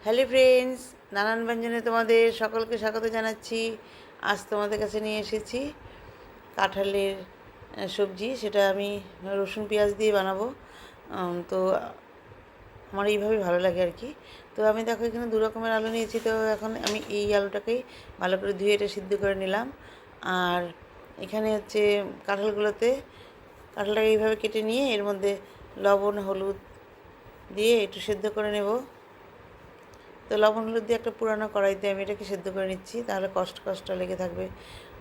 Hello friends, নানান ব্যঞ্জনে তোমাদের সকলকে স্বাগত জানাচ্ছি। আজ তোমাদের কাছে নিয়ে এসেছি কাঁঠালের সবজি। সেটা আমি রসুন পেঁয়াজ দিয়ে বানাবো। তো আমার এইভাবেই ভালো লাগে আর কি। তো আমি দেখো এখানে দু রকমের আলু নিয়েছি। তো এখন আমি এই আলুটাকেই ভালো করে ধুয়ে এটা সিদ্ধ করে নিলাম। আর এখানে হচ্ছে কাঁঠালটাকে এইভাবে কেটে নিয়ে এর মধ্যে লবণ হলুদ দিয়ে একটু সেদ্ধ করে নেব। তো লবণ হলুদ দিয়ে একটা পুরানো কড়াইতে আমি এটাকে সেদ্ধ করে নিচ্ছি, তাহলে কষ্ট লেগে থাকবে,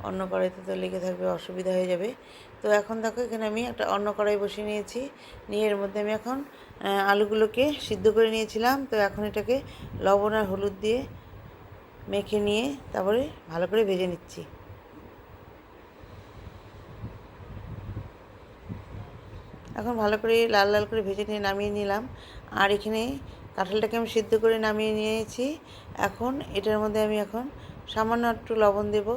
অন্য কড়াইতে তো লেগে থাকবে, অসুবিধা হয়ে যাবে। তো এখন দেখো এখানে আমি একটা অন্য কড়াই বসিয়ে নিয়েছি, নিয়ে এর মধ্যে আমি এখন আলুগুলোকে সিদ্ধ করে নিয়েছিলাম। তো এখন এটাকে লবণ আর হলুদ দিয়ে মেখে নিয়ে তারপরে ভালো করে ভেজে নিচ্ছি। এখন ভালো করে লাল লাল করে ভেজে নিয়ে নামিয়ে নিলাম। আর এখানে কাঁঠালটাকে আমি সিদ্ধ করে নামিয়ে নিয়েছি। এখন এটার মধ্যে আমি এখন সামান্য একটু লবণ দেব,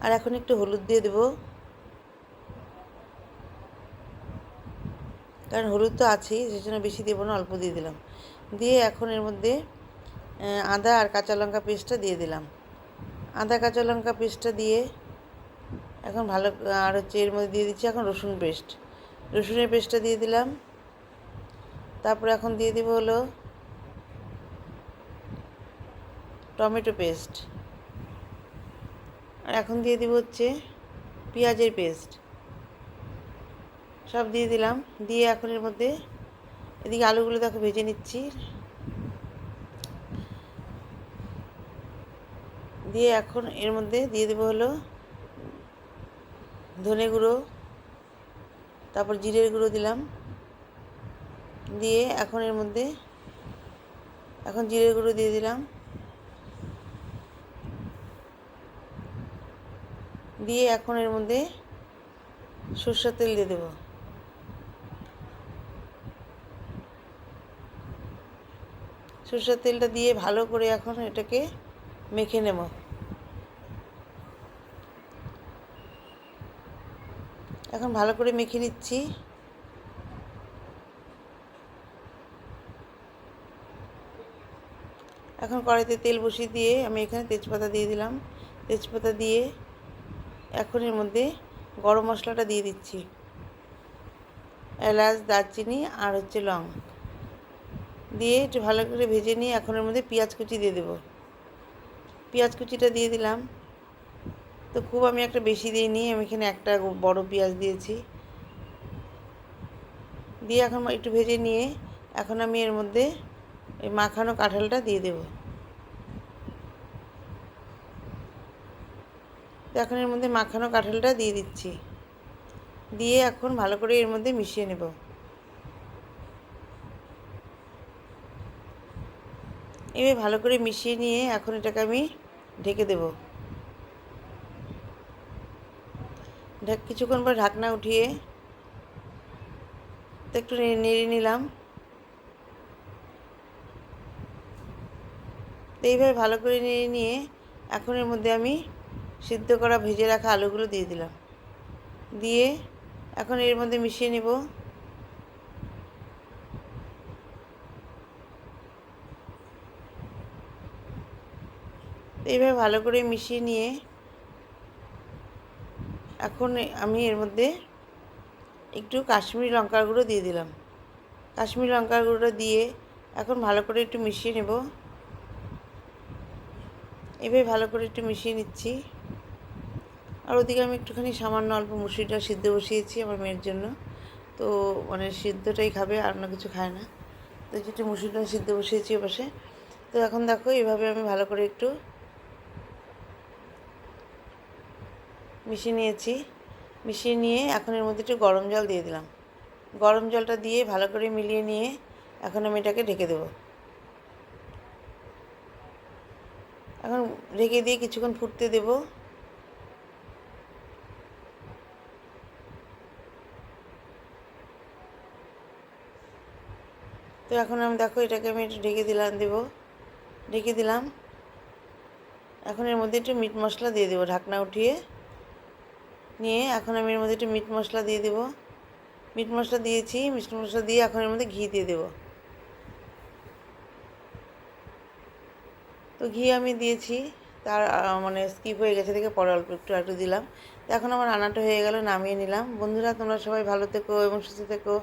আর এখন একটু হলুদ দিয়ে দেব, কারণ হলুদ তো আছেই, সেই জন্য বেশি দেবো না, অল্প দিয়ে দিলাম। দিয়ে এখন এর মধ্যে আদা আর কাঁচা লঙ্কা পেস্টটা দিয়ে দিলাম। আদা কাঁচা লঙ্কা পেস্টটা দিয়ে এখন ভালো, আর হচ্ছে এর মধ্যে দিয়ে দিচ্ছি এখন রসুনের পেস্টটা দিয়ে দিলাম। তারপরে এখন দিয়ে দেবো হলো টমেটো পেস্ট, আর এখন দিয়ে দেবো হচ্ছে পেঁয়াজের পেস্ট। সব দিয়ে দিলাম। দিয়ে এখন এর মধ্যে এদিকে আলুগুলো দেখো ভেজে নিচ্ছি। দিয়ে এখন এর মধ্যে দিয়ে দেবো হলো ধনে গুঁড়ো, তারপর জিরের গুঁড়ো দিলাম। দিয়ে এখন এর মধ্যে এখন জিরের গুঁড়ো দিয়ে দিলাম। দিয়ে এখন এর মধ্যে সরষের তেল দিয়ে দেবো। সরষের তেলটা দিয়ে ভালো করে এখন এটাকে মেখে নেব। এখন ভালো করে মেখে নিচ্ছি। এখন কড়াইতে তেল বসিয়ে দিয়ে আমি এখানে তেজপাতা দিয়ে দিলাম। তেজপাতা দিয়ে এখন এর মধ্যে গরম মশলাটা দিয়ে দিচ্ছি, এলাচ দারচিনি আর হচ্ছে লং দিয়ে একটু ভালো করে ভেজে নিয়ে এখন এর মধ্যে পেঁয়াজ কুচি দিয়ে দেবো। পেঁয়াজ কুচিটা দিয়ে দিলাম। তো খুব আমি একটা বেশি দিইনি, আমি এখানে একটা বড় পেঁয়াজ দিয়েছি। দিয়ে এখন একটু ভেজে নিয়ে এখন আমি এর মধ্যে এই মাখানো কাঁঠালটা দিয়ে দেব। তো এখন এর মধ্যে মাখানো কাঁঠালটা দিয়ে দিচ্ছি। দিয়ে এখন ভালো করে এর মধ্যে মিশিয়ে নেব। এবার ভালো করে মিশিয়ে নিয়ে এখন এটাকে আমি ঢেকে দেব। কিছুক্ষণ পর ঢাকনা উঠিয়ে তো একটু নেড়ে নিলাম। তো এইভাবে ভালো করে নেড়ে নিয়ে এখন এর মধ্যে আমি সিদ্ধ করা ভেজে রাখা আলুগুলো দিয়ে দিলাম। দিয়ে এখন এর মধ্যে মিশিয়ে নেব। এইভাবে ভালো করে মিশিয়ে নিয়ে এখন আমি এর মধ্যে একটু কাশ্মীরি লঙ্কার গুঁড়ো দিয়ে দিলাম। কাশ্মীরি লঙ্কার গুঁড়োটা দিয়ে এখন ভালো করে একটু মিশিয়ে নেব। এভাবে ভালো করে একটু মিশিয়ে নিচ্ছি। আর ওদিকে আমি একটুখানি সামান্য অল্প মুসুরি ডাল সিদ্ধ বসিয়েছি আমার মেয়ের জন্য। তো মানে সিদ্ধটাই খাবে, আর অন্য কিছু খায় না। তো যেটা মুসুরি ডাল সিদ্ধ বসিয়েছি ওপাশে। তো এখন দেখো এইভাবে আমি ভালো করে একটু মিশিয়ে নিয়েছি। মিশিয়ে নিয়ে এখন এর মধ্যে একটু গরম জল দিয়ে দিলাম। গরম জলটা দিয়ে ভালো করে মিলিয়ে নিয়ে এখন আমি এটাকে ঢেকে দেবো। এখন ঢেকে দিয়ে কিছুক্ষণ ফুটতে দেব। তো এখন আমি দেখো এটাকে আমি একটু ঢেকে দিলাম। এখন এর মধ্যে একটু মিট মশলা দিয়ে দেবো, ঢাকনা উঠিয়ে নিয়ে এখন আমি এর মধ্যে একটু মিট মশলা দিয়ে দেবো। মিট মশলা দিয়েছি, মিট মশলা দিয়ে এখন এর মধ্যে ঘি দিয়ে দেবো। তো ঘি আমি দিয়েছি, তার মানে স্কিপ হয়ে গেছে দেখে পরে অল্প একটু একটু দিলাম। তো এখন আমার রান্নাটা হয়ে গেল, নামিয়ে নিলাম। বন্ধুরা, তোমরা সবাই ভালো থেকো এবং সুস্থ থেকো।